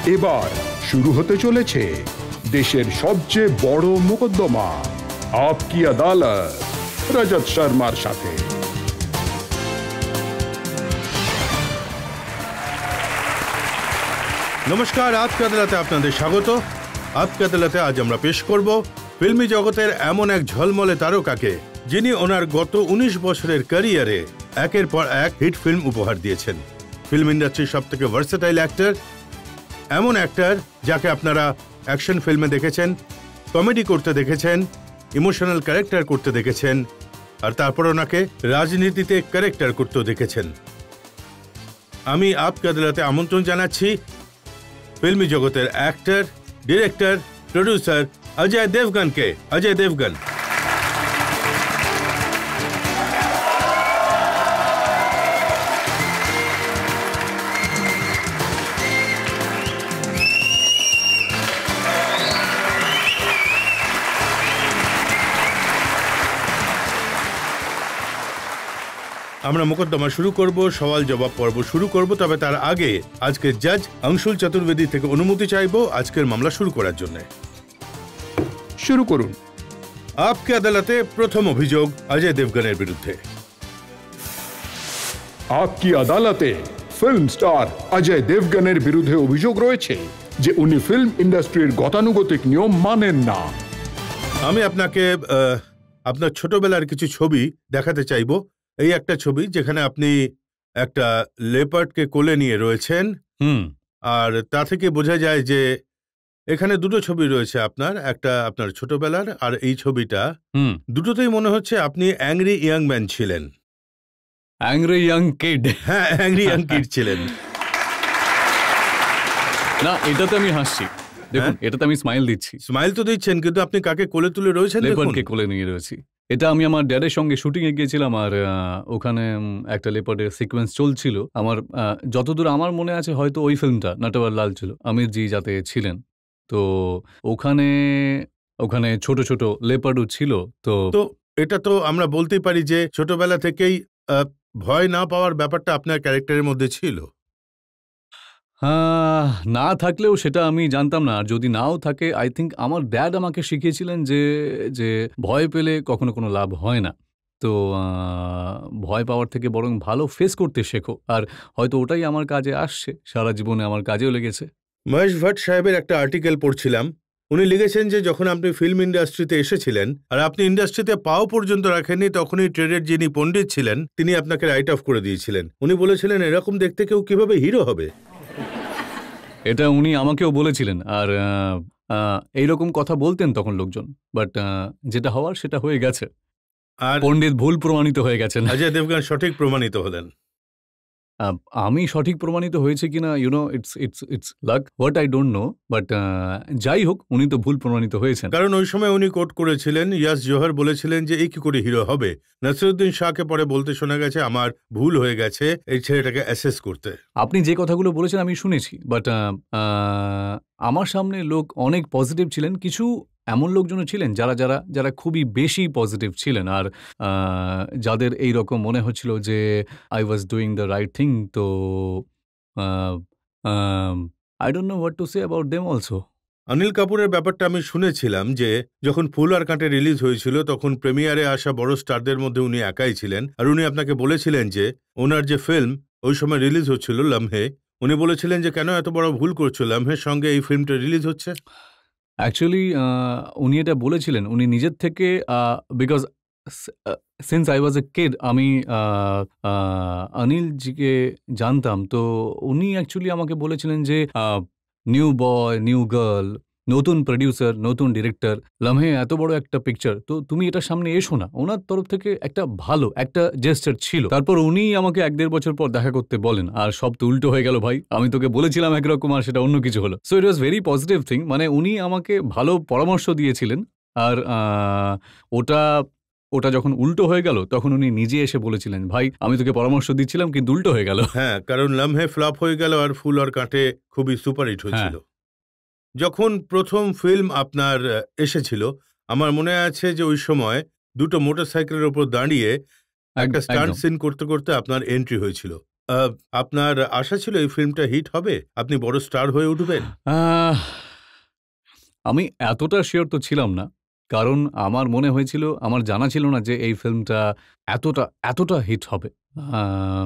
এবার শুরু হতে চলেছে দেশের সবচেয়ে বড় মোকদ্দমা আপকি আদালত রজত শর্মার সাথে। নমস্কার, আপকি আদালতে আপনাদের স্বাগত। আপকি আদালতে আজ আমরা পেশ করব ফিল্মি জগতের এমন এক ঝলমলে তারকাকে, যিনি ওনার গত 19 বছরের ক্যারিয়ারে একের পর এক হিট ফিল্ম উপহার দিয়েছেন। ফিল্ম ইন্ডাস্ট্রির সব থেকে ভার্সেটাইল অ্যাক্টর, এমন অ্যাক্টর যাকে আপনারা অ্যাকশন ফিল্মে দেখেছেন, কমেডি করতে দেখেছেন, ইমোশনাল ক্যারেক্টার করতে দেখেছেন, আর তারপর ওনাকে রাজনীতিতে ক্যারেক্টার করতেও দেখেছেন। আমি আপকি আদালতে আমন্ত্রণ জানাচ্ছি ফিল্মি জগতের অ্যাক্টর, ডিরেক্টর, প্রডিউসার অজয় দেবগনকে। অজয় দেবগন। আমরা মোকদ্দমা শুরু করব, সওয়াল জবাব পর্ব শুরু করব, তবে তার আগে আজকের জাজ অংশুল চতুর্বেদী থেকে অনুমতি চাইব আজকের মামলা শুরু করার জন্য। শুরু করুন। আপকি আদালতে প্রথম অভিযোগ অজয় দেবগনের বিরুদ্ধে। আপকি আদালতে ফিল্ম স্টার অজয় দেবগনের বিরুদ্ধে অভিযোগ রয়েছে যে উনি ফিল্ম ইন্ডাস্ট্রির গতানুগতিক নিয়ম মানেন না। আমি আপনাকে আপনার ছোটবেলার কিছু ছবি দেখাতে চাইব। এই একটা ছবি যেখানে আপনি একটা লেপার্ডকে কোলে নিয়ে রয়েছেন, আর তা থেকে বোঝা যায় যে এখানে দুটো ছবি রয়েছে আপনার, একটা আপনার ছোটবেলার, আর এই ছবিটা দুটোতেই মনে হচ্ছে আপনি অ্যাংরি ইয়াং ম্যান ছিলেন। Angry young kid? হ্যাঁ, অ্যাংরি ইয়াং কিড ছিলেন। না, এটাতে আমি হাসছি, দেখুন, এটাতে আমি স্মাইল দিচ্ছি। স্মাইল তো দিচ্ছেন, কিন্তু আপনি কাকে কোলে তুলে রয়েছেন? লেপার্ডকে কোলে নিয়ে রয়েছি। এটা আমি আমার ড্যাডের সঙ্গে শুটিংয়ে গিয়েছিলাম, আর ওখানে একটা লেপার্ডের সিকোয়েন্স চলছিল। আমার যতদূর আমার মনে আছে, হয়তো ওই ফিল্মটা নটওয়ার লাল ছিল, আমির জি যাতে ছিলেন। তো ওখানে ওখানে ছোট ছোট লেপার্ডও ছিল। তো এটা তো আমরা বলতেই পারি যে ছোটবেলা থেকেই ভয় না পাওয়ার ব্যাপারটা আপনার ক্যারেক্টারের মধ্যে ছিল। না থাকলেও সেটা আমি জানতাম না, আর যদি নাও থাকে, আই থিঙ্ক আমার ড্যাড আমাকে শিখিয়েছিলেন যে ভয় পেলে কখনো কোনো লাভ হয় না। তো ভয় পাওয়ার থেকে বরং ভালো ফেস করতে শেখো, আর হয়তো ওটাই আমার কাজে আসছে, সারা জীবনে আমার কাজেও লেগেছে। মহেশ ভট্ট সাহেবের একটা আর্টিকেল পড়ছিলাম, উনি লিখেছেন যে যখন আপনি ফিল্ম ইন্ডাস্ট্রিতে এসেছিলেন আর আপনি ইন্ডাস্ট্রিতে পাও পর্যন্ত রাখেননি, তখনই ট্রেডের যিনি পণ্ডিত ছিলেন তিনি আপনাকে রাইট অফ করে দিয়েছিলেন। উনি বলেছিলেন এরকম দেখতে কেউ কিভাবে হিরো হবে। এটা উনি আমাকেও বলেছিলেন, আর এইরকম কথা বলতেন তখন লোকজন, বাট যেটা হওয়ার সেটা হয়ে গেছে, আর পণ্ডিত ভুল প্রমাণিত হয়ে গেছেন। অজয় দেবগন সঠিক প্রমাণিত হলেন। আমি সঠিক প্রমাণিত হয়েছে কিনা, you know, it's luck, what I don't know, but যাই হোক, উনি তো ভুল প্রমাণিত হয়েছেন। কারণ ওই সময় উনি কোট করেছিলেন, ইয়াস জোহর বলেছিলেন যে এই কি করে হিরো হবে। নাসিরুদ্দিন শাহকে পরে বলতে শোনা গেছে আমার ভুল হয়ে গেছে এই ছেলেটাকে অ্যাসেস করতে। আপনি যে কথাগুলো বলেছেন আমি শুনেছি, বাট আমার সামনে লোক অনেক পজিটিভ ছিলেন, কিছু এমন লোকজনও ছিলেন যারা যারা যারা খুবই বেশি পজিটিভ ছিলেন, আর যাদের এই রকম মনে হচ্ছিল যে I was doing the right thing. তো I don't know what to say about them also. Anil কাপুরের ব্যাপারটা আমি শুনেছিলাম যে যখন ফুল আর কাঁটে রিলিজ হয়েছিল তখন প্রিমিয়ারে আসা বড় স্টারদের মধ্যে উনি একাই ছিলেন, আর উনি আপনাকে বলেছিলেন যে ওনার যে ফিল্ম ওই সময় রিলিজ হচ্ছিল লামহে, উনি বলেছিলেন যে কেন এত বড় ভুল করছো, লামহের সঙ্গে এই ফিল্মটা রিলিজ হচ্ছে। অ্যাকচুয়ালি উনি এটা বলেছিলেন উনি নিজের থেকে, because since I was a kid, আমি অনিলজিকে জানতাম। তো উনি অ্যাকচুয়ালি আমাকে বলেছিলেন যে নিউ বয়, নিউ গার্ল, নতুন প্রডিউসার, নতুন ডিরেক্টর, লামহে এত বড় একটা পিকচার, তো তুমি এটার সামনে এসো না। ওনার তরফ থেকে একটা ভালো একটা জেস্টার ছিল। তারপর উনি আমাকে 1-1.5 বছর পর দেখা করতে বলেন, আর সব তো উল্টো হয়ে গেল ভাই। আমি তোকে বলেছিলাম একরকম, আর সেটা অন্য কিছু হলো। So it was very positive thing, মানে উনি আমাকে ভালো পরামর্শ দিয়েছিলেন, আর ওটা যখন উল্টো হয়ে গেল তখন উনি নিজে এসে বলেছিলেন, ভাই আমি তোকে পরামর্শ দিচ্ছিলাম কিন্তু উল্টো হয়ে গেল। হ্যাঁ, কারণ লামহে ফ্লপ হয়ে গেল আর ফুল আর কাঁটে খুবই সুপারহিট হয়েছিল। যখন প্রথম ফিল্ম আপনার এসেছিল আমার মনে আছে যে ওই সময় দুটো মোটরসাইকেলের ওপর দাঁড়িয়ে একটা স্টান্ট সিন করতে করতে আপনার এন্ট্রি হয়েছিল। আপনার আশা ছিল এই ফিল্মটা হিট হবে, আপনি বড় স্টার হয়ে উঠবেন? আহ, আমি এতটা শিওর তো ছিলাম না, কারণ আমার মনে হয়েছিল, আমার জানা ছিল না যে এই ফিল্মটা এতটা এতটা হিট হবে। আহ,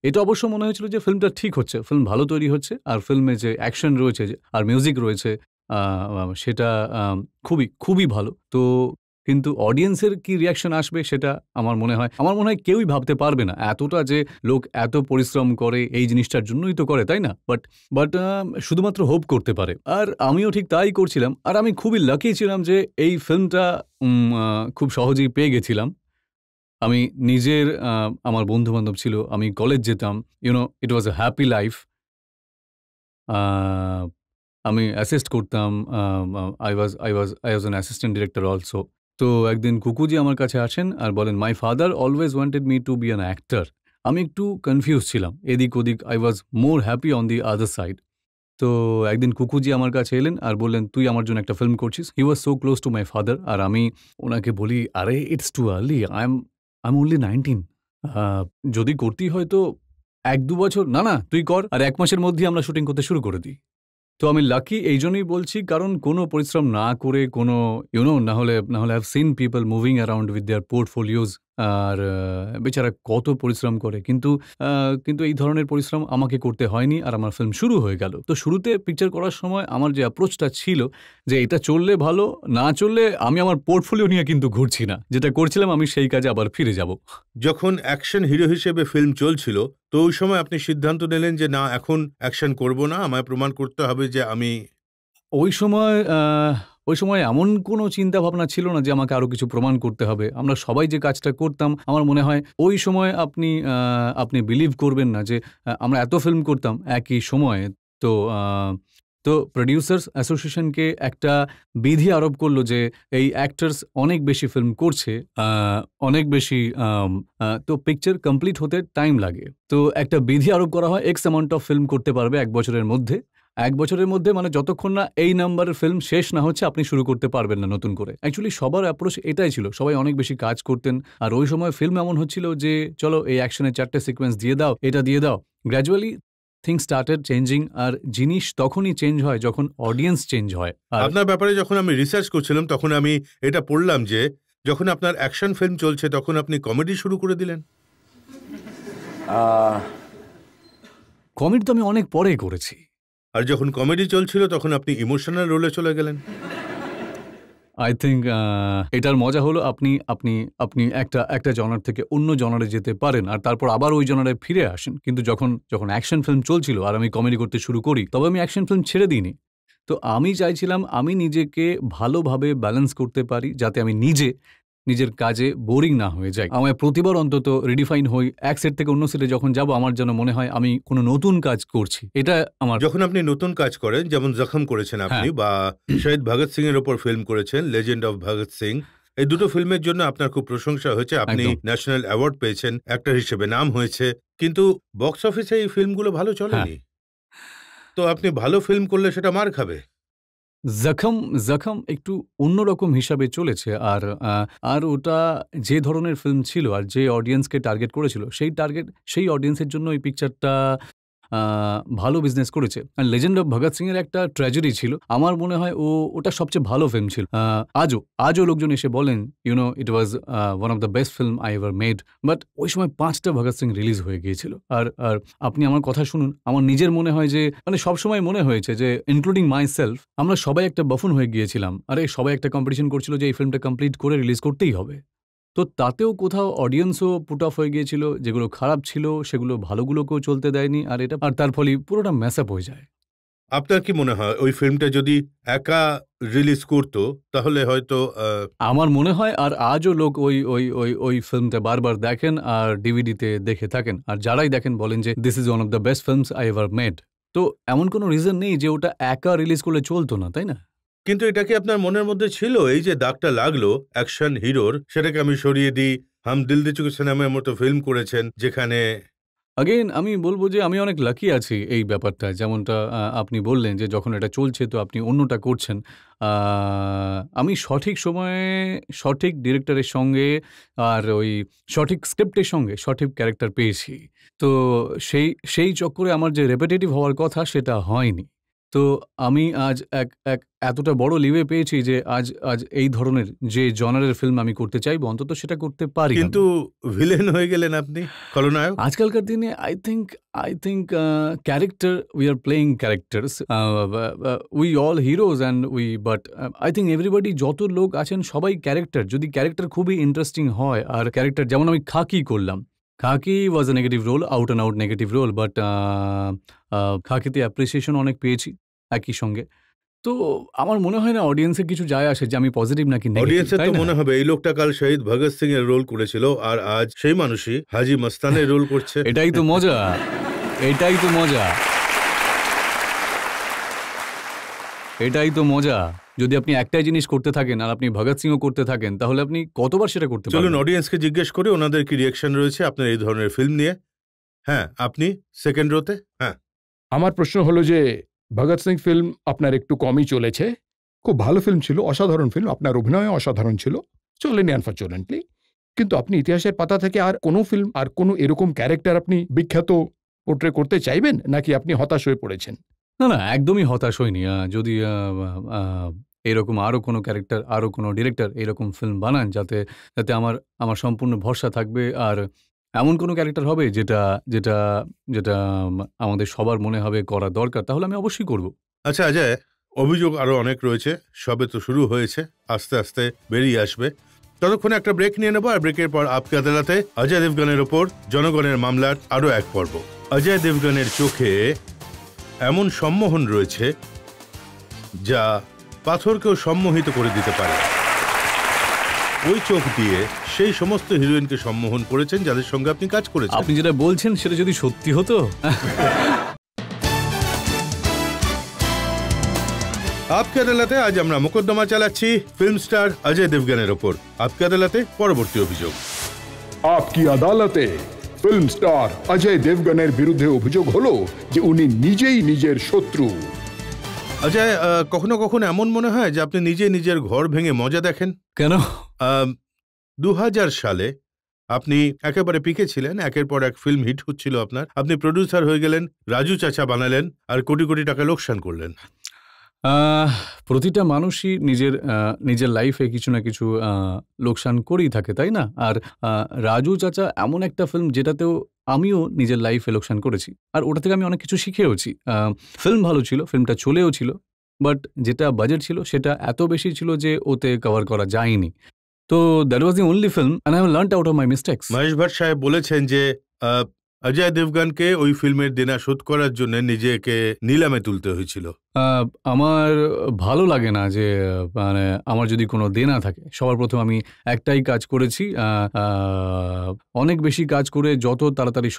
এটা অবশ্য মনে হয়েছিল যে ফিল্মটা ঠিক হচ্ছে, ফিল্ম ভালো তৈরি হচ্ছে, আর ফিল্মে যে অ্যাকশন রয়েছে আর মিউজিক রয়েছে সেটা খুবই খুবই ভালো। তো কিন্তু অডিয়েন্সের কি রিয়াকশন আসবে সেটা আমার মনে হয় কেউই ভাবতে পারবে না, এতটা যে লোক এত পরিশ্রম করে এই জিনিসটার জন্যই তো করে, তাই না? বাট শুধুমাত্র হোপ করতে পারে, আর আমিও ঠিক তাই করছিলাম। আর আমি খুবই লাকি ছিলাম যে এই ফিল্মটা খুব সহজেই পেয়ে গেছিলাম। আমি নিজের আমার বন্ধু-বান্ধব ছিল, আমি কলেজ যেতাম, ইট ওয়াজ আ হ্যাপি লাইফ। আমি অ্যাসিস্ট করতাম, I was an assistant director also. তো একদিন কুকুজি আমার কাছে আসেন আর বলেন, my father always wanted me two be an actor. আমি একটু কনফিউজ ছিলাম, এদিক ওদিক, I was more happy on the other side. তো একদিন কুকুজি আমার কাছে এলেন আর বললেন, তুই আমার জন্য একটা ফিল্ম করছিস। He was so close to my father. আর আমি ওনাকে বলি, আরে it's too early, I am only 19, যদি করতেই হয় তো 1-2 বছর, না না তুই কর, আর 1 মাসের মধ্যেই আমরা শুটিং করতে শুরু করে দিই। তো আমি লাকি এই জন্যই বলছি, কারণ কোনো পরিশ্রম না করে, কোনো না হলে I've seen people moving around with their portfolios, আর বেচারা কত পরিশ্রম করে, কিন্তু এই ধরনের পরিশ্রম আমাকে করতে হয়নি, আর আমার ফিল্ম শুরু হয়ে গেল। তো শুরুতে পিকচার করার সময় আমার যে অ্যাপ্রোচটা ছিল যে এটা চললে ভালো, না চললে আমি আমার পোর্টফোলিও নিয়ে কিন্তু ঘুরছি না, যেটা করছিলাম আমি সেই কাজে আবার ফিরে যাব। যখন অ্যাকশন হিরো হিসেবে ফিল্ম চলছিল, তো ওই সময় আপনি সিদ্ধান্ত নিলেন যে না, এখন অ্যাকশন করব না, আমায় প্রমাণ করতে হবে যে আমি... ওই সময় এমন কোনো চিন্তা ভাবনা ছিল না যে আমাকে আরো কিছু প্রমাণ করতে হবে। আমরা সবাই যে কাজটা করতাম, আমার মনে হয় ওই সময় আপনি বিলিভ করবেন না যে আমরা এত ফিল্ম করতাম একই সময়ে। তো তো প্রডিউসার্স অ্যাসোসিয়েশনকে একটা বিধি আরোপ করলো যে এই অ্যাক্টার্স অনেক বেশি ফিল্ম করছে, অনেক বেশি, তো পিকচার কমপ্লিট হতে টাইম লাগে। তো একটা বিধি আরোপ করা হয়, এক্স অ্যামাউন্ট অফ ফিল্ম করতে পারবে 1 বছরের মধ্যে। 1 বছরের মধ্যে মানে যতক্ষণ না এই নাম্বারের ফিল্ম শেষ না হচ্ছে আপনি শুরু করতে পারবেন না নতুন করে। অ্যাকচুয়ালি সবার অ্যাপ্রোচ এটাই ছিল, সবাই অনেক বেশি কাজ করতেন। আর ওই সময় ফিল্ম এমন হচ্ছিল যে চলো এই অ্যাকশনের 4টে সিকোয়েন্স দিয়ে দাও, এটা দিয়ে দাও। গ্র্যাজুয়ালি থিংস স্টার্টেড চেঞ্জিং, আর জিনিস তখনই চেঞ্জ হয় যখন অডিয়েন্স চেঞ্জ হয়। আর আপনার ব্যাপারে যখন আমি রিসার্চ করছিলাম, তখন আমি এটা পড়লাম যে যখন আপনার অ্যাকশন ফিল্ম চলছে তখন আপনি কমেডি শুরু করে দিলেন। কমেডি তো আমি অনেক পরে করেছি। আর যখন কমেডি চলছিল তখন আপনি ইমোশনাল রোলে চলে গেলেন। আই থিঙ্ক এটার মজা হলো আপনি আপনি আপনি একটা জনার থেকে অন্য জনারে যেতে পারেন, আর তারপর আবার ওই জনারে ফিরে আসেন। কিন্তু যখন অ্যাকশন ফিল্ম চলছিল আর আমি কমেডি করতে শুরু করি, তবে আমি অ্যাকশন ফিল্ম ছেড়ে দিইনি। তো আমি চাইছিলাম আমি নিজেকে ভালোভাবে ব্যালেন্স করতে পারি, যাতে আমি নিজের কাজে বোরিং না হয়ে যাই। আমায় প্রতিবার অন্তত রিডিফাইন হই, এক সেট থেকে অন্য সেটে যখন যাব আমার যেন মনে হয় আমি কোনো নতুন কাজ করছি। এটা আমার... যখন আপনি নতুন কাজ করেন, যেমন জখম করেছেন আপনি, বা শহীদ ভগৎ সিং এর ওপর ফিল্ম করেছেন লেজেন্ড অফ ভগৎ সিং, এই দুটো ফিল্মের জন্য আপনার খুব প্রশংসা হয়েছে, আপনি ন্যাশনাল অ্যাওয়ার্ড পেয়েছেন, অ্যাক্টর হিসেবে নাম হয়েছে, কিন্তু বক্স অফিসে এই ফিল্মগুলো ভালো চলেনি। তো আপনি ভালো ফিল্ম করলে সেটা মার খাবে। জখম একটু অন্যরকম হিসাবে চলেছে, আর ওটা যে ধরনের ফিল্ম ছিল আর যে অডিয়েন্সকে টার্গেট করেছিল, সেই অডিয়েন্সের জন্য এই পিকচারটা ভালো বিজনেস করেছে। আর লেজেন্ড অফ ভগৎ সিং এর একটা ট্র্যাজেডি ছিল, আমার মনে হয় ওটা সবচেয়ে ভালো ফিল্ম ছিল। আজও লোকজন এসে বলেন it was one of the best film I ever made. But ওই সময় 5টা ভগৎ সিং রিলিজ হয়ে গিয়েছিল। আর আপনি আমার কথা শুনুন, আমার নিজের মনে হয় যে মানে সবসময় মনে হয়েছে যে ইনক্লুডিং মাই সেলফ, আমরা সবাই একটা বাফুন হয়ে গিয়েছিলাম। আরে সবাই একটা কম্পিটিশন করছিল যে এই ফিল্মটা কমপ্লিট করে রিলিজ করতেই হবে। তো তাতেও কোথাও অডিয়েন্সও পুট অফ হয়ে গিয়েছিল, যেগুলো খারাপ ছিল সেগুলো ভালোগুলোকেও চলতে দেয়নি, আর তার ফলে পুরোটা ম্যাস আপ হয়ে যায়। আপনার কি মনে হয় ওই ফিল্মটা যদি একা রিলিজ করতো তাহলে হয়তো... আমার মনে হয়, আর আজও লোক ওই ফিল্মটা বারবার দেখেন আর ডিভিডিতে দেখে থাকেন, আর যারাই দেখেন বলেন যে this is one of the best films I ever made. তো এমন কোনো রিজন নেই যে ওটা একা রিলিজ করলে চলতো না, তাই না? কিন্তু এটা কি আপনার মনের মধ্যে ছিল, এই যে দাগটা লাগলো অ্যাকশন হিরোর, সেটাকে আমি সরিয়ে দিই, হাম দিল দে চুকে সিনেমার মতো ফিল্ম করেছেন যেখানে अगेन আমি বলব যে আমি অনেক লাকি আছি এই ব্যাপারটা। যেমনটা আপনি বললেন যে যখন এটা চলছে তো আপনি অন্যটা করছেন। আ আমি সঠিক সময়ে সঠিক ডিরেক্টরের সঙ্গে আর ওই সঠিক স্ক্রিপ্টের সঙ্গে সঠিক ক্যারেক্টার পেয়েছি। তো সেই চক্করে আমার যে রেপিটেটিভ হওয়ার কথা সেটা হয়নি। তো আমি আজ এক এতটা বড় লিভে পেয়েছি যে আজ এই ধরনের যে জনারের ফিল্ম আমি করতে চাইবো অন্তত সেটা করতে পারি আমি। কিন্তু ভিলেন হয়ে গেলেন আপনি, খলনায়ক। আজকালকার দিনে I think character we are playing characters. We all heroes and but I think everybody যত লোক আছেন সবাই ক্যারেক্টার। যদি ক্যারেক্টার খুবই ইন্টারেস্টিং হয় আর ক্যারেক্টার যেমন আমি খাকি করলাম। খাকি was a negative role, out and out negative role, but খাকিতে অ্যাপ্রিসিয়েশন অনেক পেয়েছি একই সঙ্গে। তো আমার মনে হয় না অডিয়েন্সের কিছু যায় আসে যে আমি পজিটিভ নাকি নেগেটিভ, অডিয়েন্সের তাই তো না? মনে হবে এই লোকটা কাল শহীদ ভগৎ সিং এর রোল করেছিল আর আজ সেই মানুষই হাজি মস্তানের রোল করছে। এটাই তো মজা, এটাই তো মজা, এটাই তো মজা। যদি আপনি একটাই জিনিস করতে থাকেন আর আপনি ভগৎ সিংও করতে থাকেন তাহলে আপনি কতবার সেটা করতে চলুন পারবেন? অডিয়েন্সকে জিজ্ঞেস করে ওনাদের কি রিয়াকশন রয়েছে আপনার এই ধরনের ফিল্ম নিয়ে। হ্যাঁ, আপনি সেকেন্ড রোতে। হ্যাঁ, আমার প্রশ্ন হলো যে ভগৎ সিং ফিল্ম আপনার একটু কমই চলেছে। খুব ভালো ফিল্ম ছিল, অসাধারণ ফিল্ম, আপনার অভিনয় অসাধারণ ছিল, চলেনি আনফরচুনেটলি। কিন্তু আপনি ইতিহাসের পাতা থেকে আর কোনো ফিল্ম আর কোনো এরকম ক্যারেক্টার আপনি বিখ্যাত পোর্ট্রে করতে চাইবেন নাকি আপনি হতাশ হয়ে পড়েছেন? না, না, একদমই হতাশ হইনি। যদি এরকম আরো কোনো ক্যারেক্টার, আরো কোনো ডিরেক্টর এরকম ফিল্ম বানান যাতে আমার সম্পূর্ণ ভরসা থাকবে আর এমন কোনো ক্যারেক্টার হবে যেটা যেটা যেটা আমাদের সবার মনে হবে করা দরকার, তাহলে আমি অবশ্যই করব। আচ্ছা অজয়, অভিযোগ আরো অনেক রয়েছে, সবে তো শুরু হয়েছে, আস্তে আস্তে বেরিয়ে আসবে। ততক্ষণে একটা ব্রেক নিয়ে নেবো, আর ব্রেকের পর আপকে আদালতে অজয় দেবগনের ওপর জনগণের মামলার আরো এক পর্ব। অজয় দেবগনের চোখে এমন সম্মোহন রয়েছে যা পাথরকেও সম্মোহিত করে দিতে পারে। ওই চোখ দিয়ে সেই সমস্ত হিরোইনকে সম্মোহন করেছেন যাদের সঙ্গে আপনি কাজ করেছেন। আপনি যেটা বলছেন সেটা যদি সত্যি হতো। আপকে আদালতে আজ আমরা মোকদ্দমা চালাচ্ছি ফিল্ম স্টার অজয় দেবগনের ওপর। আপকে আদালতে পরবর্তী অভিযোগ। আপকি আদালতে ফিল্ম স্টার অজয় দেবগনের বিরুদ্ধে অভিযোগ হলো যে উনি নিজেই নিজের শত্রু। অজয়, কখনো কখনো এমন মনে হয় যে আপনি নিজে নিজের ঘর ভেঙে মজা দেখেন। কেন? 2000 সালে আপনি একেবারে পিকে ছিলেন, একের পর এক ফিল্ম হিট হচ্ছিল আপনার, আপনি প্রডিউসার হয়ে গেলেন, রাজু চাচা বানালেন আর কোটি কোটি টাকা লোকসান করলেন। প্রতিটা মানুষই নিজের লাইফে কিছু না কিছু লোকসান করেই থাকে, তাই না? আর রাজু চাচা এমন একটা ফিল্ম যেটাতেও আমিও নিজের লাইফে লোকসান করেছি আর ওটা থেকে আমি অনেক কিছু শিখেওছি। ফিল্ম ভালো ছিল, ফিল্মটা চলেও ছিল, বাট যেটা বাজেট ছিল সেটা এত বেশি ছিল যে ওতে কভার করা যায়নি। তো that was the only film and I have learned out of my mistakes. Mahesh Bhatt Sahab বলেছেন যে অজয় দেবগনকে ওই ফিল্মের দেনা শোধ করার জন্য নিজেকে নিলামে তুলতে হয়েছিল। আমার ভালো লাগে না যে মানে আমার যদি কোনো দেনা থাকে। সবার প্রথম আমি একটাই কাজ করেছি, অনেক বেশি কাজ করে যত তাড়াতাড়ি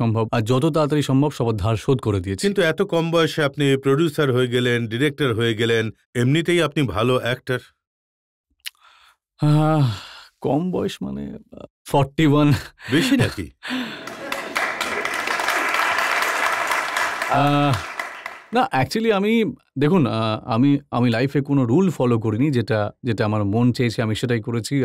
সম্ভব সবার ধার শোধ করে দিয়েছি। কিন্তু এত কম বয়সে আপনি প্রডিউসার হয়ে গেলেন, ডিরেক্টর হয়ে গেলেন, এমনিতেই আপনি ভালো অ্যাক্টর। কম বয়স মানে 41। বেশি নাকি? না, অ্যাকচুয়ালি দেখুন, আমি লাইফে কোনো রুল ফলো করিনি। যেটা আমার মন চেয়েছে আমি সেটাই করেছি।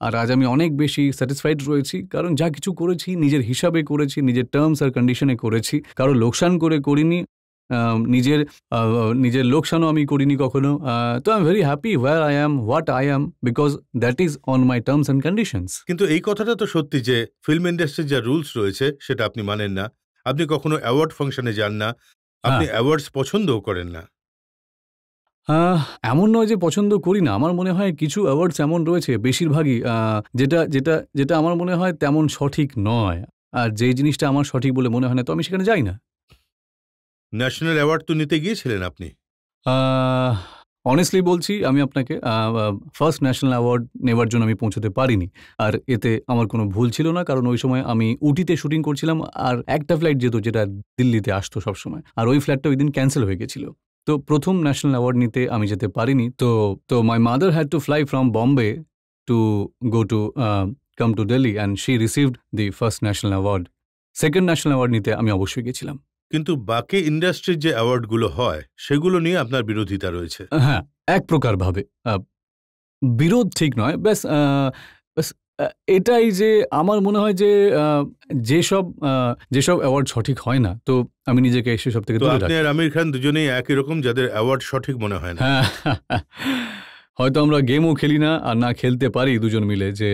আর আজ আমি অনেক বেশি স্যাটিসফাইড রয়েছি, কারণ যা কিছু করেছি নিজের হিসাবে করেছি, নিজের টার্মস আর কন্ডিশনে করেছি, কারো লোকসান করে করিনি। নিজের লোকসানও আমি করিনি কখনো। তো I am very happy where I am, what I am, because that is on my terms and conditions. কিন্তু এই কথাটা তো সত্যি যে ফিল্ম ইন্ডাস্ট্রির যা রুলস রয়েছে সেটা আপনি মানেন না। আপনি কখনো অ্যাওয়ার্ড ফাংশনে যান না, আপনি অ্যাওয়ার্ডস পছন্দও করেন না। এমন নয় যে পছন্দ করি না। আমার মনে হয় কিছু অ্যাওয়ার্ডস এমন রয়েছে, বেশিরভাগই যেটা আমার মনে হয় তেমন সঠিক নয়। আর যেই জিনিসটা আমার সঠিক বলে মনে হয় না, তো আমি সেখানে যাই না। ন্যাশনাল অ্যাওয়ার্ড তো নিতে গিয়েছিলেন আপনি। অনেস্টলি বলছি আমি আপনাকে, ফার্স্ট ন্যাশনাল অ্যাওয়ার্ড নেওয়ার জন্য আমি পৌঁছতে পারিনি। আর এতে আমার কোনো ভুল ছিল না, কারণ ওই সময় আমি উটিতে শুটিং করছিলাম আর একটা ফ্লাইট যেত যেটা দিল্লিতে আসতো সবসময়, আর ওই ফ্লাইটটা ওই দিন ক্যান্সেল হয়ে গেছিল। তো প্রথম ন্যাশনাল অ্যাওয়ার্ড নিতে আমি যেতে পারিনি। তো my mother had to fly from Bombay to go to come to Delhi and she received the first national award. Second national award নিতে আমি অবশ্যই গেছিলাম। কিন্তু বাকি ইন্ডাস্ট্রির যে অ্যাওয়ার্ডগুলো হয় সেগুলো নিয়ে আপনার বিরোধিতা রয়েছে। হ্যাঁ, এক প্রকারভাবে বিরোধ ঠিক নয়, ব্যাস ব্যাস এটাই যে আমার মনে হয় যে যেসব যেসব অ্যাওয়ার্ড সঠিক হয় না, তো আমি নিজেকে সেসব থেকে তো দূরে আপনি রাখি। আর আমির খান দুজনেই একই রকম, যাদের অ্যাওয়ার্ড সঠিক মনে হয় না। হ্যাঁ, হয়তো আমরা গেমও খেলি না আর না খেলতে পারি দুজন মিলে, যে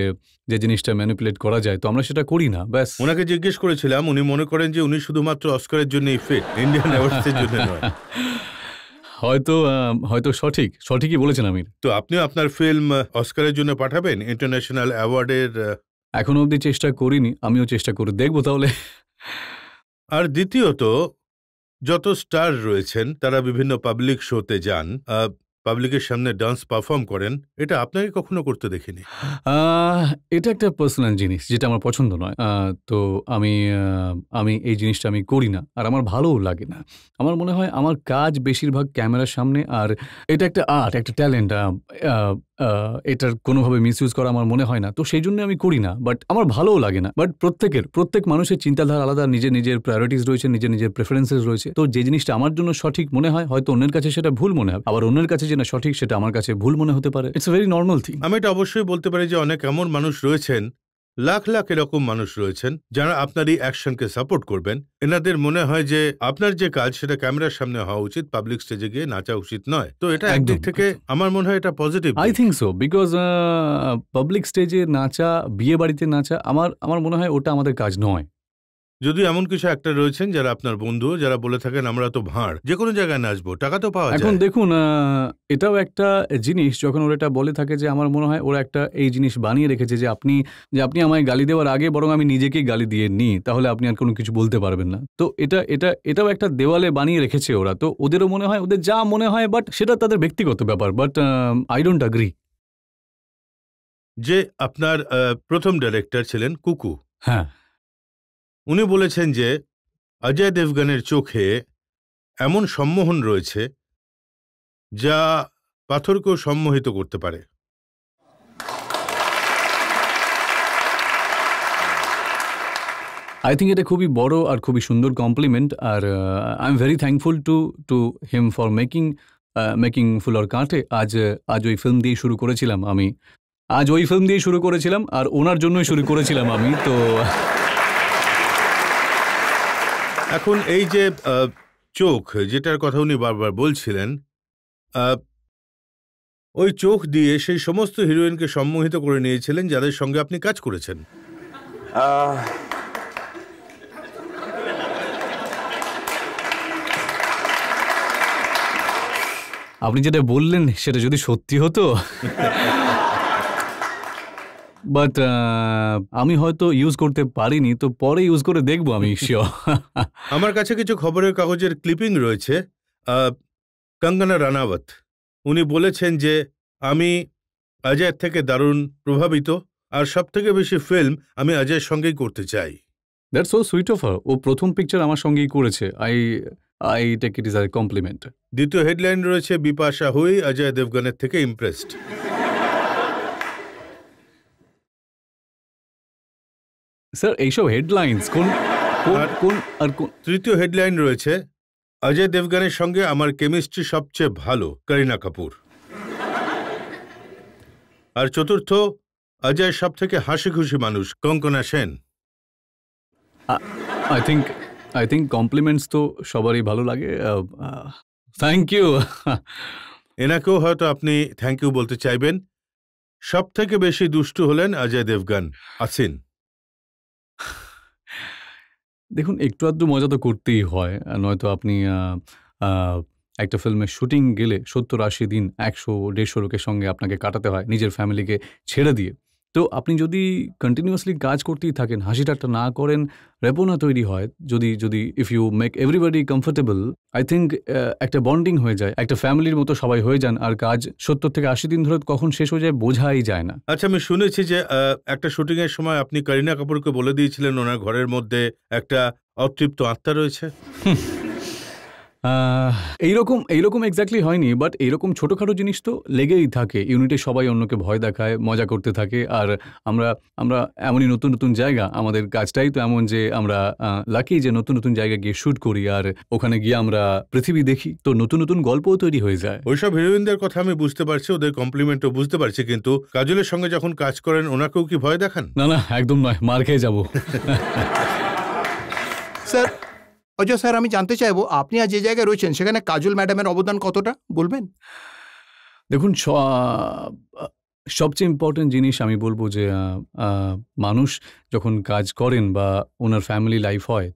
যে জিনিসটা ম্যানিপুলেট করা যায় তো আমরা সেটা করি না, ব্যাস। ওনাকে জিজ্ঞেস করেছিলাম, উনি মনে করেন যে উনি শুধুমাত্র অস্কারের জন্যই ফিট, ইন্ডিয়ান অ্যাওয়ার্ডসের জন্য নয়। হয়তো হয়তো সঠিকই বলেছেন আমির। তো আপনিও আপনার ফিল্ম অস্কারের জন্য পাঠাবেন ইন্টারন্যাশনাল অ্যাওয়ার্ডের? এখনো অবধি চেষ্টা করিনি, আমিও চেষ্টা করে দেখবো তাহলে। আর দ্বিতীয়ত, যত স্টার রয়েছেন তারা বিভিন্ন পাবলিক শোতে যান, পাবলিকের সামনে ডান্স পারফর্ম করেন, এটা আপনাকে কখনো করতে দেখিনি। এটা একটা পার্সোনাল জিনিস যেটা আমার পছন্দ নয়, তো আমি এই জিনিসটা আমি করি না, আর আমার ভালোও লাগে না। আমার মনে হয় আমার কাজ বেশিরভাগ ক্যামেরার সামনে, আর এটা একটা আর্ট, একটা ট্যালেন্ট, এটার কোনোভাবে মিসইউজ করা আমার মনে হয় না, তো সেই জন্য আমি করি না। বাট আমার ভালোও লাগে না। বাট প্রত্যেক মানুষের চিন্তাধারা আলাদা, নিজের নিজের প্রায়োরিটিস রয়েছে, নিজের নিজের প্রেফারেন্সেস রয়েছে। তো যে জিনিসটা আমার জন্য সঠিক মনে হয় হয়তো অন্যের কাছে সেটা ভুল মনে হবে, আবার অন্যের কাছে যেটা সঠিক সেটা আমার কাছে ভুল মনে হতে পারে। It's a very normal thing. আমি এটা অবশ্যই বলতে পারি যে অনেক এমন মানুষ রয়েছেন, লাখ লাখ এরকম মানুষ রয়েছেন যারা আপনার এই অ্যাকশনকে সাপোর্ট করবেন। এনাদের মনে হয় যে আপনার যে কাজ সেটা ক্যামেরার সামনে হওয়া উচিত, পাবলিক স্টেজে গিয়ে নাচা উচিত নয়। তো এটা একদিক থেকে আমার মনে হয় এটা positive. I think so, because public স্টেজে নাচা, বিয়ে বাড়িতে নাচা, আমার মনে হয় ওটা আমাদের কাজ নয়। যদি এমন কিছু একটা রয়েছেন যারা আপনার বন্ধু, যারা বলে থাকেন আমরা তো ভাঁড়, যে কোনো জায়গায় নাচবো, টাকা তো পাওয়া যায়। এখন দেখুন, এটাও একটা জিনিস, যখন ওরা এটা বলে থাকে যে আমার মনে হয় ওরা একটা এই জিনিস বানিয়ে রেখেছে যে আপনি আমায় গালি দেওয়ার আগে বরং আমি নিজেকেই গালি দিয়ে নিই, তাহলে আপনি আর কোনো কিছু বলতে পারবেন না। তো এটাও একটা দেওয়ালে বানিয়ে রেখেছে ওরা, তো ওদেরও মনে হয়, ওদের যা মনে হয়, বাট সেটা তাদের ব্যক্তিগত ব্যাপার। But I don't agree. যে আপনার প্রথম ডাইরেক্টর ছিলেন কুকু, হ্যাঁ, উনি বলেছেন যে অজয় দেবগনের চোখে এমন সম্মোহন রয়েছে যা পাথরকেও সম্মোহিত করতে পারে। আই থিঙ্ক এটা খুবই বড় আর খুবই সুন্দর কমপ্লিমেন্ট, আর I am very thankful to him for making Phool Aur Kaante. আজ ওই ফিল্ম দিয়ে শুরু করেছিলাম আমি, আর ওনার জন্যই শুরু করেছিলাম আমি। তো এখন এই যে চোখ, যেটার কথা উনি বারবার বলছিলেন, ওই চোখ দিয়ে সেই সমস্ত হিরোইনকে সম্মোহিত করে নিয়েছিলেন যাদের সঙ্গে আপনি কাজ করেছেন। আপনি যেটা বললেন সেটা যদি সত্যি হতো, বাট আমি হয়তো ইউজ করতে পারিনি, তো পরে ইউজ করে দেখবো আমি, শিওর। আমার কাছে কিছু খবরের কাগজের ক্লিপিং রয়েছে। কঙ্গনা রানাওয়াত, উনি বলেছেন যে আমি অজয়ের থেকে দারুণ প্রভাবিত, আর সব থেকে বেশি ফিল্ম আমি অজয়ের সঙ্গেই করতে চাই। That's so sweet of her. ও প্রথম পিকচার আমার সঙ্গেই করেছে। I take it is a compliment. দ্বিতীয় হেডলাইন রয়েছে বিপাশা হুই অজয় দেবগনের থেকে ইমপ্রেসড। স্যার এইসব হেডলাইন্স কোন? তৃতীয় হেডলাইন রয়েছে অজয় দেবগনের সঙ্গে আমার কেমিস্ট্রি সবচেয়ে ভালো, করিনা কাপুর। আর চতুর্থ, অজয় সব থেকে হাসি খুশি মানুষ, Konkona Sen. I think compliments তো সবারই ভালো লাগে। Thank you. এনাকেও হয়তো আপনি থ্যাংক ইউ বলতে চাইবেন। সব থেকে বেশি দুষ্টু হলেন অজয় দেবগন, আসিন। দেখুন, একটু আধটু মজা তো করতেই হয়, নয়তো আপনি একটা ফিল্মের শুটিং গেলে 70-80 দিন 100-150 লোকের সঙ্গে আপনাকে কাটাতে হয় নিজের ফ্যামিলিকে ছেড়ে দিয়ে। তো আপনি যদি কন্টিনিউয়াসলি কাজ করতেই থাকেন, হাসি ঠাট্টা না করেন, রেপো না তৈরি হয়, যদি if you make everybody comfortable, I think একটা বন্ডিং হয়ে যায়, একটা ফ্যামিলির মতো সবাই হয়ে যান, আর কাজ 70 থেকে 80 দিন ধরে কখন শেষ হয়ে যায় বোঝাই যায় না। আচ্ছা, আমি শুনেছি যে একটা শুটিং এর সময় আপনি করিনা কাপুরকে বলে দিয়েছিলেন ওনার ঘরের মধ্যে একটা অতৃপ্ত আত্মা রয়েছে। এইরকম এক্স্যাক্টলি হয়নি, বাট এইরকম ছোটোখাটো জিনিস তো লেগেই থাকে। ইউনিটে সবাই অন্যকে ভয় দেখায়, মজা করতে থাকে, আর আমরা আমরা এমনই নতুন নতুন জায়গা, আমাদের কাজটাই তো এমন যে আমরা লাকি যে নতুন নতুন জায়গায় গিয়ে শ্যুট করি, আর ওখানে গিয়ে আমরা পৃথিবী দেখি, তো নতুন নতুন গল্পও তৈরি হয়ে যায়। ওইসব হিরোইনদের কথা আমি বুঝতে পারছি, ওদের কমপ্লিমেন্টও বুঝতে পারছি, কিন্তু কাজলের সঙ্গে যখন কাজ করেন ওনাকেও কি ভয় দেখান? না না, একদম নয়, মার খেয়ে যাবো। স্যার, অজয় স্যার, আমি জানতে চাইবো আপনি আজ যে জায়গায় রয়েছেন সেখানে কাজল ম্যাডামের অবদান কতটা বলবেন? দেখুন, সবচেয়ে ইম্পর্টেন্ট জিনিস আমি বলবো যে মানুষ যখন কাজ করেন বা ওনার ফ্যামিলি লাইফ হয়,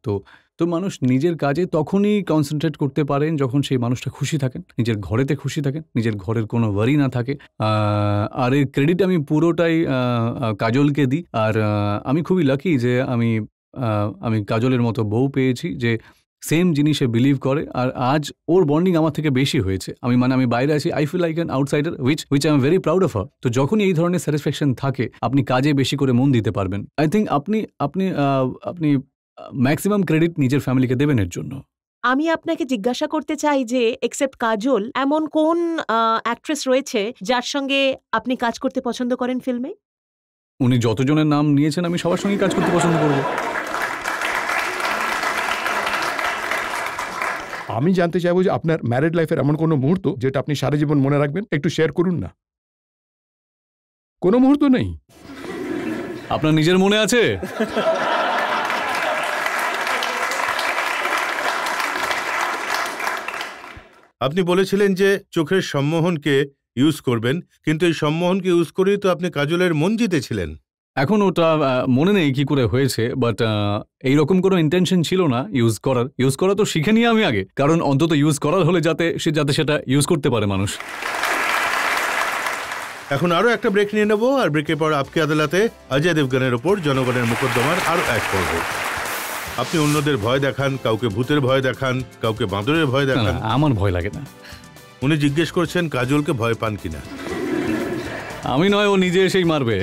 তো মানুষ নিজের কাজে তখনই কনসেন্ট্রেট করতে পারেন যখন সেই মানুষটা খুশি থাকেন, নিজের ঘরেতে খুশি থাকেন, নিজের ঘরের কোনো ওয়ারি না থাকে। আর এর ক্রেডিট আমি পুরোটাই কাজলকে দিই। আর আমি খুবই লাকি যে আমি কাজলের মতো বউ পেয়েছি যে সেম জিনিসে বিলিভ করে, আর আজ ওর বন্ডিং আমার থেকে বেশি হয়েছে। আমি বাইরে আছি, I feel like an outsider, which I am very proud of her. তো যখনই এই ধরনের স্যাটিসফ্যাকশন থাকে, আপনি কাজে বেশি করে মন দিতে পারবেন। আই থিঙ্ক আপনি ম্যাক্সিমাম ক্রেডিট নিজের ফ্যামিলিকে দেবেন এর জন্য। আমি আপনাকে জিজ্ঞাসা করতে চাই যে এক্সেপ্ট কাজল, এমন কোন অ্যাক্ট্রেস রয়েছে যার সঙ্গে আপনি কাজ করতে পছন্দ করেন ফিল্মে? উনি যতজনের নাম নিয়েছেন আমি সবার সঙ্গে কাজ করতে পছন্দ করব। আমি জানতে চাইবো যে আপনার ম্যারিড লাইফের এমন কোনো মুহূর্ত যেটা আপনি সারা জীবন মনে রাখবেন, একটু শেয়ার করুন না। কোনো মুহূর্ত নেই? আপনার নিজের মনে আছে? আপনি বলেছিলেন যে চোখের সম্মোহনকে ইউজ করবেন, কিন্তু এই সম্মোহনকে ইউজ করেই তো আপনি কাজলের মন জিতেছিলেন। এখন ওটা মনে নেই কি করে হয়েছে, বাট এইরকম কোনো ইন্টেনশন ছিল না ইউজ করা তো শিখে নিয়ে আমি আগে, কারণ অন্তত ইউজ করার হলে যাতে সেটা ইউজ করতে পারে মানুষ। এখন আরো একটা ব্রেক নিয়ে নেবো, আর ব্রেকের পর আপকি আদালতে অজয় দেবগনের ওপর জনগণের মোকদ্দমার আরো এক পর্ব। আপনি অন্যদের ভয় দেখান, কাউকে ভূতের ভয় দেখান, কাউকে বাঁদরের ভয় দেখান। আমার ভয় লাগে না। উনি জিজ্ঞেস করছেন কাজলকে ভয় পান কিনা। আমি নয়, ও নিজে এসেই মারবে।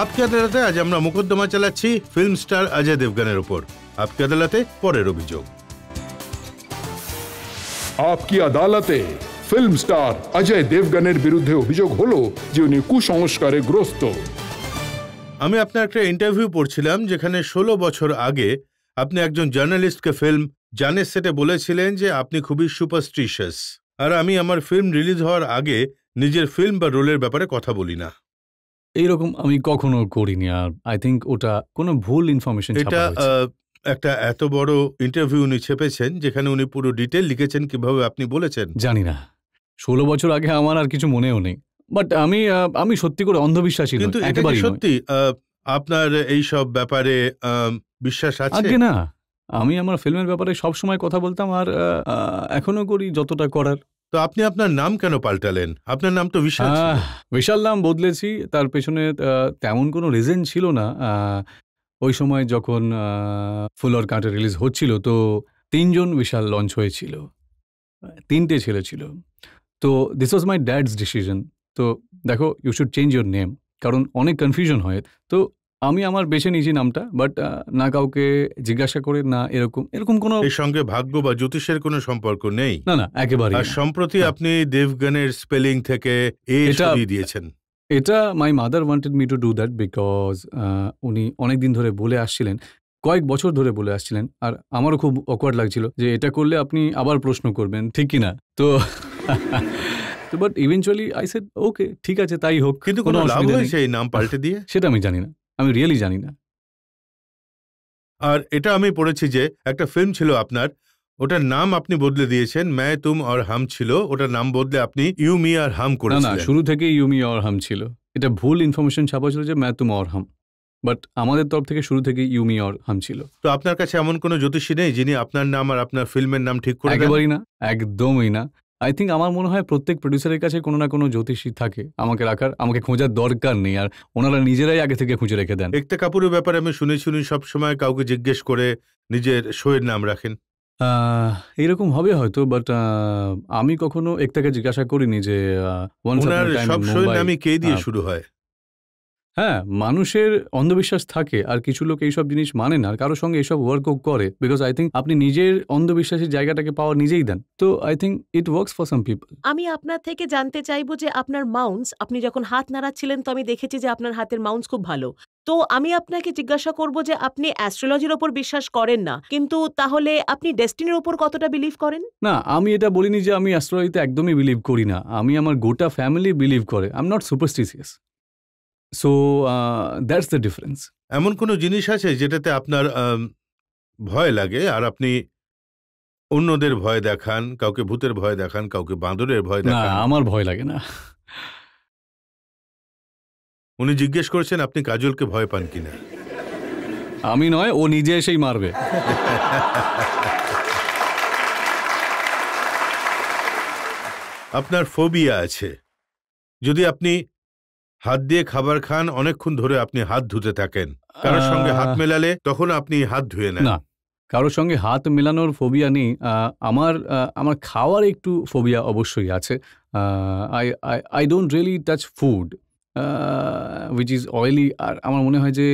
আপকি আদালতে আজ আমরা মোকদ্দমা চালাচ্ছি ফিল্ম স্টার অজয় দেবগনের ওপর। আপকি আদালতে পরের অভিযোগ। আপকি আদালতে ফিল্ম স্টার অজয় দেবগনের বিরুদ্ধে অভিযোগ হলো যে উনি কুসংস্কারে গ্রস্ত। আমি আপনার একটা ইন্টারভিউ পড়ছিলাম যেখানে 16 বছর আগে আপনি একজন জার্নালিস্টকে ফিল্ম জানের সেটে বলেছিলেন যে আপনি খুবই সুপারস্টিশিয়াস, আর আমি আমার ফিল্ম রিলিজ হওয়ার আগে নিজের ফিল্ম বা রোলের ব্যাপারে কথা বলি না। এইরকম আমি কখনো করিনি, আর আই থিঙ্ক ওটা কোনো ভুল ইনফরমেশন। এটা একটা এত বড় ইন্টারভিউ উনি ছেপেছেন যেখানে উনি পুরো ডিটেল লিখেছেন কিভাবে আপনি বলেছেন। জানি না, 16 বছর আগে আমার আর কিছু মনেও নেই, বাট আমি সত্যি করে অন্ধবিশ্বাসী নই, কিন্তু এটা কি সত্যি আপনার এই সব ব্যাপারে বিশ্বাস আছে? আগে না, আমি আমার ফিল্মের ব্যাপারে সব সময় কথা বলতাম, আর এখনো করি যতটা করার। তো আপনি আপনার নাম কেন পাল্টালেন? আপনার নাম তো বিশাল ছিল। বিশাল নাম বদলেছি, তার পেছনে তেমন কোনো রিজন ছিল না। ওই সময় যখন ফুল অর কাঁটা রিলিজ হচ্ছিল, তো 3 জন বিশাল লঞ্চ হয়েছিল, 3টে ছেলে ছিল। তো this was my dad's decision. তো দেখো, you should change your name, কারণ অনেক কনফিউশন হয়। তো আমি আমার বেছে নিয়েছি নামটা, বাট না কাউকে জিজ্ঞাসা করে, না এরকম কোনো এর সঙ্গে ভাগ্য বা জ্যোতিষের কোনো সম্পর্ক নেই। না না, একেবারে। আর সম্প্রতি আপনি দেবগনের স্পেলিং থেকে এ সরিয়ে দিয়েছেন। এটা my mother wanted me to do that, because উনি অনেক দিন ধরে বলে আসছিলেন, কয়েক বছর ধরে বলে আসছিলেন, আর আমারও খুব অকওয়ার্ড লাগছিল যে এটা করলে আপনি আবার প্রশ্ন করবেন, ঠিক কিনা। তো বাট ইভেনচুয়ালি আই সেড ওকে, ঠিক আছে, তাই হোক। কিন্তু কোনো লাভ হয়েছে এই নাম পাল্টে দিয়ে? সেটা আমি জানি না, আমি রিয়েলি জানি না। আর এটা আমি পড়েছি যে একটা ফিল্ম ছিল আপনার, ওটার নাম আপনি বদলে দিয়েছেন, मैं तुम और हम ছিল, ওটার নাম বদলে আপনি ইউ মি আর হাম করেছিলেন। না, শুরু থেকেই ইউ মি আর হাম ছিল। এটা ভুল ইনফরমেশন ছাপা ছিল যে मैं तुम और हम, বাট আমাদের তরফ থেকে শুরু থেকে ইউ মি আর হাম ছিল। তো আপনার কাছে এমন কোনো জ্যোতিষী নেই যিনি আপনার নাম আর আপনার ফিল্মের নাম ঠিক করে দেন? একেবারেই না, একদমই না। আই থিঙ্ক আমার মনে হয় প্রত্যেক প্রডিউসারের কাছে কোনো না কোনো জ্যোতিষী থাকে আমাকে রাখার, আমাকে খোঁজার দরকার নেই, আর ওনারা নিজেরাই আগে থেকে খুঁজে রেখে দেন। একতা কাপুরের ব্যাপারে আমি শুনেছি উনি সবসময় কাউকে জিজ্ঞেস করে নিজের শোয়ের নাম রাখেন। এইরকম হবে হয়তো, বাট আমি কখনো একটাকে জিজ্ঞাসা করিনি যে ওনার সব শোয়ের নামই কে দিয়ে শুরু হয়? হ্যাঁ, মানুষের অন্ধবিশ্বাস থাকে আর কিছু লোক এইসব জিনিস মানে না, আর কারোর সঙ্গে এসব ওয়ার্কও করে, বিকজ আই থিঙ্ক আপনি নিজের অন্ধবিশ্বাসের জায়গাটাকে পাওয়ার নিজেই দেন, তো I think it works for some people. আমি আপনার থেকে জানতে চাইবো যে আপনার মাউন্টস, আপনি যখন হাত নাড়াচ্ছিলেন তো আমি দেখেছি যে আপনার হাতের মাউন্টস খুব ভালো। তো আমি আপনাকে জিজ্ঞাসা করব যে আপনি অ্যাস্ট্রোলজির ওপর বিশ্বাস করেন না, কিন্তু তাহলে আপনি ডেস্টিনির ওপর কতটা বিলিভ করেন? না, আমি এটা বলিনি যে আমি অ্যাস্ট্রোলজিতে একদমই বিলিভ করি না, আমি আমার গোটা ফ্যামিলি বিলিভ করে, I am not superstitious, so that's the difference. এমন কোনো জিনিস আছে যেটাতে আপনার ভয় লাগে আর আপনি অন্যদের ভয় দেখান, কাউকে ভূতের ভয় দেখান, কাউকে বাঁদরের ভয় না, দেখান? আমার ভয় লাগে না। উনি জিজ্ঞেস করছেন আপনি কাজলকে ভয় পান কিনা। আমি নয়, ও নিজে এসেই মারবে। আপনার ফোবিয়া আছে, যদি আপনি হাত দিয়ে খাবার খান অনেকক্ষণ ধরে আপনি হাত ধুতে থাকেন, কারোর সঙ্গে হাত মেলালে তখন আপনি হাত ধুয়ে নেন। না, কারোর সঙ্গে হাত মেলানোর ফোবিয়া নেই। আমার খাওয়ার একটু ফোবিয়া অবশ্যই আছে। I don't really touch food which is oily, আর আমার মনে হয় যে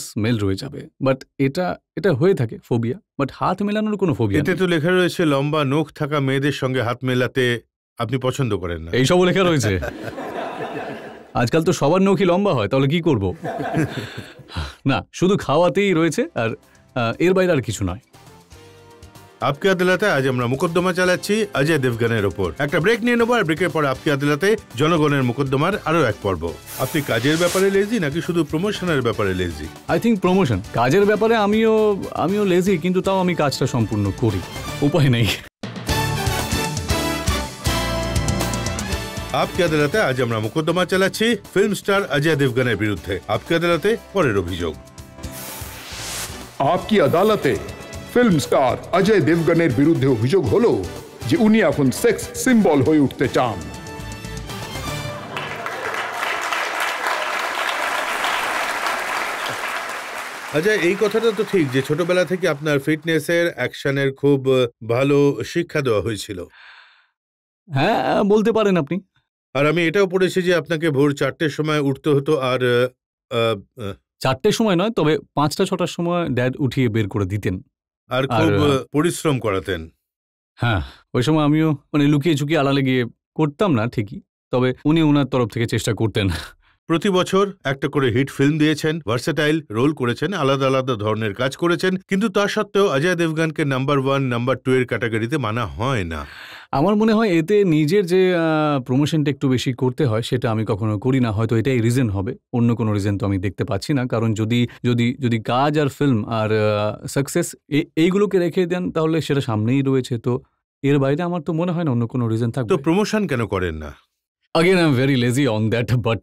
স্মেল রয়ে যাবে, বাট এটা হয়ে থাকে ফোবিয়া, বাট হাত মেলানোর কোনো ফোবিয়া এতে তো লেখা রয়েছে লম্বা নখ থাকা মেয়েদের সঙ্গে হাত মেলাতে আপনি পছন্দ করেন না। এইসবও লেখা রয়েছে। আজকাল তো সবার নখই লম্বা হয়, তাহলে কি করব? না, শুধু খাওয়াতেই রয়েছে, আর এর বাইরে আর কিছু নয়। আপকে আদালতে আজ আমরা মোকদ্দমা চালাচ্ছি অজয় দেবগনের ওপর। একটা ব্রেক নিয়ে নেবো, আর ব্রেকের পর আপকে আদালতে জনগণের মোকদ্দমার আরো এক পর্ব। আপনি কাজের ব্যাপারে লেজি নাকি শুধু প্রমোশনের ব্যাপারে লেজি? I think promotion. কাজের ব্যাপারে আমিও লেজি, কিন্তু তাও আমি কাজটা সম্পূর্ণ করি, উপায় নেই। আপকে আদালতে আজ আমরা মোকদ্দমা চালাচ্ছি ফিল্ম স্টার অজয় দেবগনের বিরুদ্ধে। আপকে আদালতে পরের অভিযোগ। আপকি আদালতে ফিল্ম স্টার অজয় দেবগনের বিরুদ্ধে অভিযোগ হলো যে উনি এখন সেক্স সিম্বল হয়ে উঠতে চান। অজয়, এই কথাটা তো ঠিক যে ছোটবেলা থেকে আপনার ফিটনেসের, অ্যাকশনের খুব ভালো শিক্ষা দেওয়া হয়েছিল। হ্যাঁ, বলতে পারেন আপনি। আর আমি এটাও পড়েছি যে আপনাকে ভোর 4টের সময় উঠতে হতো, আর 4টের সময় নয়, তবে 5টা-6টার সময় ড্যাড উঠিয়ে বের করে দিতেন, আর খুব পরিশ্রম করাতেন। হ্যাঁ, ওই সময় আমিও লুকিয়ে ঝুঁকিয়ে আড়ালে গিয়ে করতাম না ঠিকই, তবে উনি ওনার তরফ থেকে চেষ্টা করতেন। প্রতি বছর একটা করে হিট ফিল্ম দিয়েছেন, ভার্সেটাইল রোল করেছেন, আলাদা আলাদা ধরনের কাজ করেছেন, কিন্তু তা সত্ত্বেও অজয় দেবগনকে নাম্বার 1, নাম্বার 2 এর ক্যাটাগরিতে মানা হয় না। আমার মনে হয় এতে নিজের যে প্রমোশনটা একটু বেশি করতে হয়, সেটা আমি কখনো করি না। হয়তো এটাই রিজন হবে, অন্য কোনো রিজন তো আমি দেখতে পাচ্ছি না। কারণ যদি কাজ আর ফিল্ম আর সাকসেস এইগুলোকে রেখে দেন, তাহলে সেটা সামনেই রয়েছে। তো এর বাইরে আমার তো মনে হয় না অন্য কোনো রিজন থাকবে। তো প্রমোশন কেন করেন না? Again I am very lazy on that, but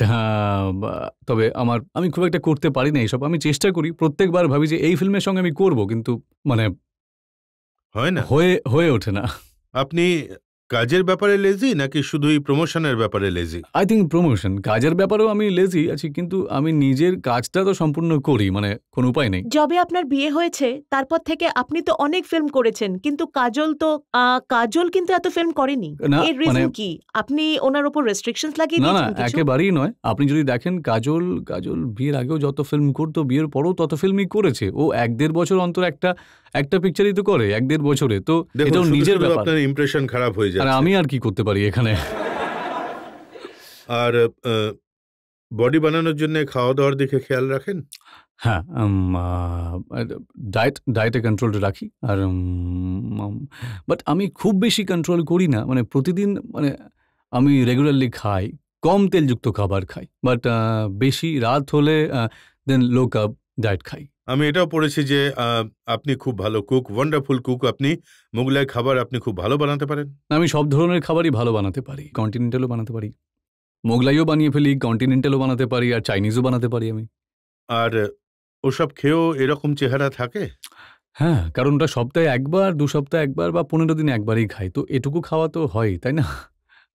তবে আমি খুব একটা করতে পারি না এইসব। আমি চেষ্টা করি, প্রত্যেকবার ভাবি যে এই ফিল্মের সঙ্গে আমি করব, কিন্তু হয় না, হয়ে ওঠে না। আপনি কাজের ব্যাপারে লেজি নাকি শুধুই প্রমোশনের ব্যাপারে লেজি? I think promotion. কাজের ব্যাপারেও আমি লেজি আছি, কিন্তু আমি নিজের কাজটা তো সম্পূর্ণ করি, কোনো উপায় নেই। যবে আপনার বিয়ে হয়েছে তারপর থেকে আপনি তো অনেক ফিল্ম করেছেন, কিন্তু কাজল কিন্তু এত ফিল্ম করেনি। না, এর রিজন কি? আপনি ওনার উপর রেস্ট্রিকশনস লাগিয়ে না, দিয়েছেন কিছু? একেবারেই নয়। আপনি যদি দেখেন কাজল বিয়ের আগেও যত ফিল্ম করতো, বিয়ের পরেও তত ফিল্মই করেছে। ও 1-1.5 বছর অন্তর একটা পিকচারই তো করে 1-1.5 বছরে। তো এটাও নিজের ব্যাপার। আপনার ইমপ্রেশন খারাপ হয়ে যায়। আর আমি আর কি করতে পারি এখানে? আর বডি বানানোর জন্য খাওয়া দাওয়ার দিকে খেয়াল রাখেন? হ্যাঁ, ডায়েটে কন্ট্রোল রাখি। আর বাট আমি খুব বেশি কন্ট্রোল করি না। প্রতিদিন আমি রেগুলারলি খাই, কম তেলযুক্ত খাবার খাই, বাট বেশি রাত হলে দেন লো কার্ব ডায়েট খাই। আমি এটাও পড়েছি যে আপনি খুব ভালো কুক, ওয়ান্ডারফুল কুক। আপনি মোগলাই খাবার আপনি খুব ভালো বানাতে পারেন। আমি সব ধরনের খাবারই ভালো বানাতে পারি। কন্টিনেন্টালও বানাতে পারি, মোগলাইও বানিয়ে ফেলি, কন্টিনেন্টালও বানাতে পারি, আর চাইনিজও বানাতে পারি আমি। আর ওসব খেয়েও এরকম চেহারা থাকে? হ্যাঁ, কারণ ওটা সপ্তাহে 1বার, 2 সপ্তাহে 1বার বা 15 দিনে 1বারই খাই, তো এটুকু খাওয়া তো হয়, তাই না?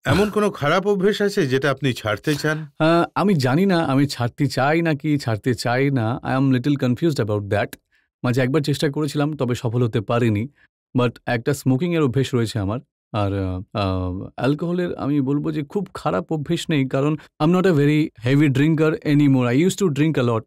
এমন কোনো খারাপ অভ্যেস আছে যেটা আপনি ছাড়তে চান? আমি জানি না আমি ছাড়তে চাই নাকি ছাড়তে চাই না। I am little confused about that. মাঝে একবার চেষ্টা করেছিলাম, তবে সফল হতে পারিনি। বাট একটা স্মোকিংয়ের অভ্যেস রয়েছে আমার। আর অ্যালকোহলের আমি বলবো যে খুব খারাপ অভ্যেস নেই, কারণ I am not a very heavy drinker anymore. I use to drink a lot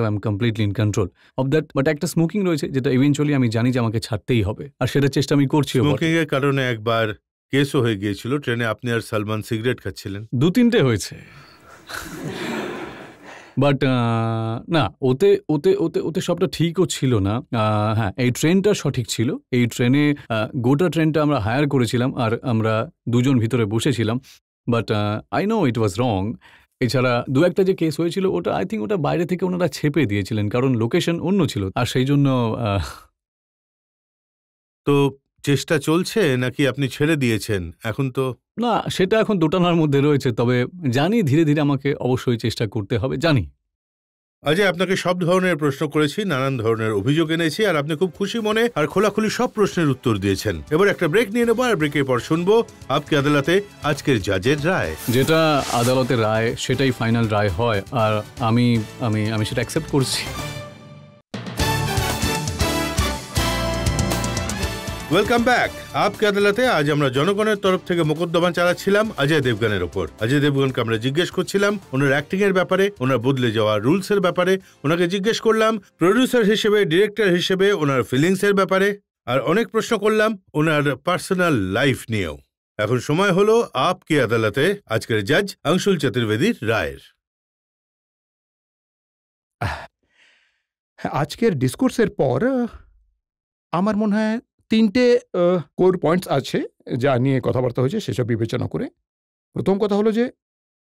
I am completely in control of that. But একটা স্মোকিং রয়েছে যেটা ইভেনচুয়ালি আমি জানি যে আমাকে ছাড়তেই হবে, আর সেটার চেষ্টা আমি করছি। স্মোকিং এর কারণে একবার কেসও হয়ে গিয়েছিল, ট্রেনে আপনি আর সালমান সিগারেট খাচ্ছিলেন। 2-3টে হয়েছে। বাট না, ওতে ওতে ওতে ওতে সবটা ঠিকও ছিল না। হ্যাঁ, এই ট্রেনটা সঠিক ছিল। এই ট্রেনে গোটা ট্রেনটা আমরা হায়ার করেছিলাম আর আমরা দুজন ভিতরে বসেছিলাম। বাট আই নো ইট ওয়াজ রং। এছাড়া 2-একটা যে কেস হয়েছিল ওটা আই থিঙ্ক ওটা বাইরে থেকে ওনারা ছেপে দিয়েছিলেন, কারণ লোকেশন অন্য ছিল, আর সেই জন্য তো চেষ্টা চলছে নাকি আপনি ছেড়ে দিয়েছেন এখন? তো না, সেটা এখন দোটানার মধ্যে রয়েছে। তবে জানি ধীরে ধীরে আমাকে অবশ্যই চেষ্টা করতে হবে, জানি। অজয়, আপনাকে সব ধরনের প্রশ্ন করেছি, নানান ধরনের অভিযোগ এনেছি, আর আপনি খুব খুশি মনে আর খোলাখুলি সব প্রশ্নের উত্তর দিয়েছেন। এবার একটা ব্রেক নিয়ে নেবো, আর ব্রেকের পর শুনবো আপকে আদালতে আজকের জাজের রায়। যেটা আদালতের রায় সেটাই ফাইনাল রায় হয়, আর আমি আমি আমি সেটা অ্যাকসেপ্ট করছি। Welcome back. আপকে আদালতে আজ আমরা জনগণের তরফ থেকে মোকদ্দমা চালাচ্ছিলাম অজয় দেবগনের ওপর। অজয় দেবগনকে আমরা জিজ্ঞেস করছিলাম ওনার অ্যাক্টিং এর ব্যাপারে, ওনার বদলে যাওয়া রুলস এর ব্যাপারে। ওনাকে জিজ্ঞেস করলাম প্রডিউসার হিসেবে, ডিরেক্টর হিসেবে ওনার ফিলিংস এর ব্যাপারে, আর অনেক প্রশ্ন করলাম ওনার পার্সোনাল লাইফ নিয়েও। এখন সময় হলো আপকে আদালতে আজকের জাজ অংশুল চতুর্বেদীর রায়ের। আজকের ডিসকোর্সের পর আমার মনে হয় 3টে কোর পয়েন্টস আছে যা নিয়ে কথাবার্তা হয়েছে, সেসব বিবেচনা করে। প্রথম কথা হলো যে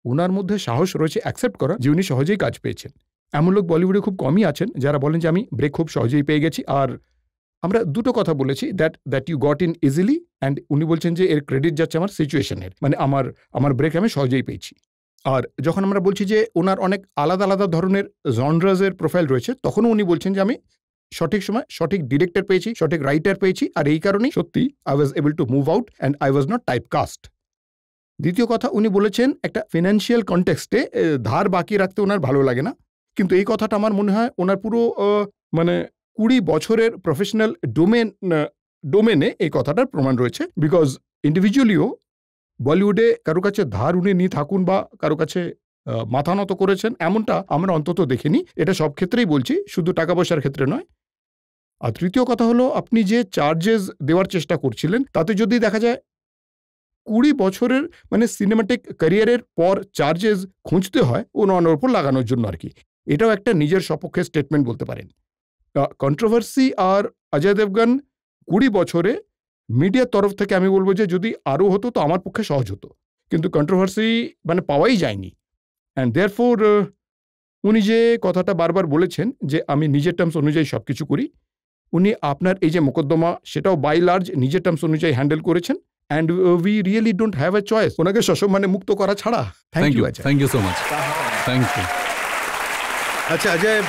ওনার মধ্যে সাহস রয়েছে অ্যাকসেপ্ট করা যে উনি সহজেই কাজ পেয়েছেন। এমন লোক বলিউডে খুব কমই আছেন যারা বলেন যে আমি ব্রেক খুব সহজেই পেয়ে গেছি। আর আমরা দুটো কথা বলেছি, that you got in easily, অ্যান্ড উনি বলছেন যে এর ক্রেডিট যাচ্ছে আমার সিচুয়েশনের, মানে আমার ব্রেক আমি সহজেই পেয়েছি। আর যখন আমরা বলছি যে ওনার অনেক আলাদা আলাদা ধরনের জনরাজের প্রোফাইল রয়েছে, তখনও উনি বলছেন যে আমি সঠিক সময় সঠিক ডিরেক্টর পেয়েছি, সঠিক রাইটার পেয়েছি, আর এই কারণেই সত্যি I was able to move out and I was not typecast. দ্বিতীয় কথা, উনি বলেছেন একটা ফিনান্সিয়াল কনটেক্সটে ধার বাকি রাখতে ওনার ভালো লাগে না, কিন্তু এই কথাটা আমার মনে হয় ওনার পুরো মানে 20 বছরের প্রফেশনাল ডোমেনে এই কথাটার প্রমাণ রয়েছে। বিকজ ইন্ডিভিজুয়ালিও বলিউডে কারো কাছে ধার উনি নিয়ে থাকুন বা কারো কাছে মাথা নত করেছেন এমনটা আমরা অন্তত দেখিনি। এটা সব ক্ষেত্রেই বলছি, শুধু টাকা পয়সার ক্ষেত্রে নয়। আর তৃতীয় কথা হলো, আপনি যে চার্জেস দেওয়ার চেষ্টা করছিলেন তাতে যদি দেখা যায় 20 বছরের মানে সিনেমাটিক ক্যারিয়ারের পর চার্জেস খুঁজতে হয় ওনার ওপর লাগানোর জন্য আর কি, এটাও একটা নিজের সপক্ষে স্টেটমেন্ট বলতে পারেন। কন্ট্রোভার্সি আর অজয় দেবগন 20 বছরে মিডিয়ার তরফ থেকে আমি বলবো যে যদি আরও হতো তো আমার পক্ষে সহজ হতো, কিন্তু কন্ট্রোভার্সি মানে পাওয়াই যায়নি। অ্যান্ড দেয়ারফোর উনি যে কথাটা বারবার বলেছেন যে আমি নিজের টার্মস অনুযায়ী সব কিছু করি, উনি আপনার এই যে মোকদ্দমা সেটাও বাই লার্জ নিজের টার্মস অনুযায়ী হ্যান্ডেল করেছেন। And we really don't have a choice ওনাকে সসম্মানে মুক্ত করা ছাড়া। Thank you. Thank you so much. Thank you. আচ্ছা অজয়,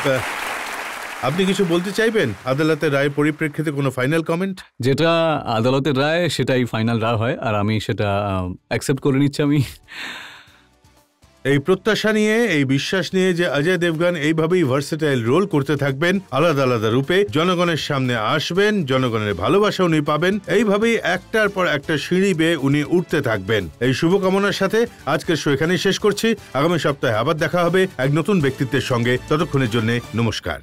আপনি কিছু বলতে চাইবেন আদালতের রায়ের পরিপ্রেক্ষিতে? কোনো ফাইনাল কমেন্ট? যেটা আদালতের রায় সেটাই ফাইনাল রায় হয়, আর আমি সেটা অ্যাকসেপ্ট করে নিচ্ছি। আমি এই প্রত্যাশা নিয়ে, এই বিশ্বাস নিয়ে যে অজয় দেবগন এইভাবেই ভার্সেটাইল রোল করতে থাকবেন, আলাদা আলাদা রূপে জনগণের সামনে আসবেন, জনগণের ভালোবাসা উনি পাবেন, এইভাবেই একটার পর একটা সিঁড়ি বেয়ে উনি উঠতে থাকবেন। এই শুভকামনার সাথে আজকের শো এখানেই শেষ করছি। আগামী সপ্তাহে আবার দেখা হবে এক নতুন ব্যক্তিত্বের সঙ্গে। ততক্ষণের জন্য নমস্কার।